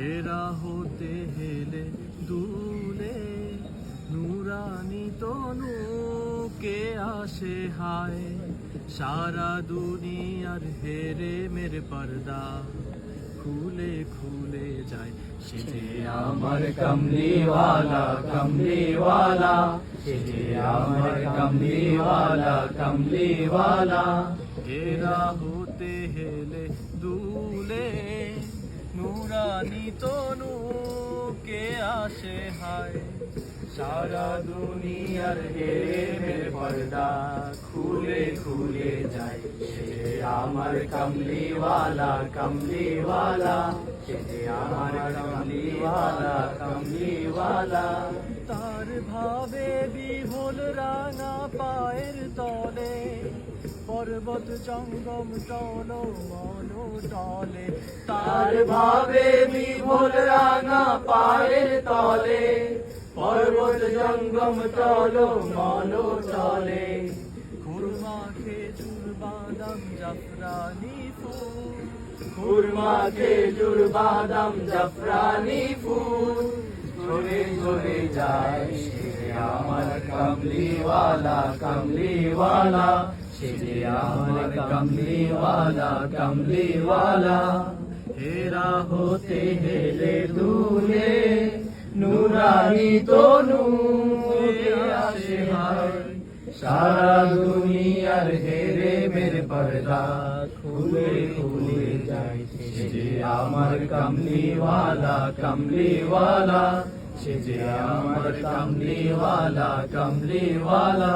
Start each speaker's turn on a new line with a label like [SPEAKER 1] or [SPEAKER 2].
[SPEAKER 1] হেরা হতে হেলে দুলে নুরানি তনু কে আসে হায় সারা দুনিয়ার হেরে মেরে পর্দা খুলে খুলে যায় সে যে আমার কমলিওয়ালা কমলিওয়ালা সে যে আমার কমলিওয়ালা কমলিওয়ালা হেরা হতে হেলে দুলে নুরানি তনু কে আসে হায় সারা দুনিয়ার হেরে পর্দা খুলে খুলে যায় সে আমার কমলিওয়ালা কমলিওয়ালা সে আমার কমলিওয়ালা কমলিওয়ালা তার ভাবে বিভোল রাঙা পায়ের তলে পর্বত জঙ্গম চলো মনো চলে তার ভাবে বিভোল রাঙা পায়ের তলে পর্বত জঙ্গম চলো মনো চলে খুরমা খেজুর বাদাম জাফরানি ফুল খুরমা খেজুর বাদাম জাফরানি ফুল ঝরে ঝরে যায় সে আমার কমলিওয়ালা কমলিওয়ালা সে আমার কমলিওয়ালা কমলিওয়ালা হেরা হতে হেলে দুলে নুরানি তনু আসে হায় সারা দুনিয়ার হেরে মেরে পর্দা খুলে খুলে যায় সে যে আমার কমলিওয়ালা কমলিওয়ালা সে যে আমার কমলিওয়ালা কমলিওয়ালা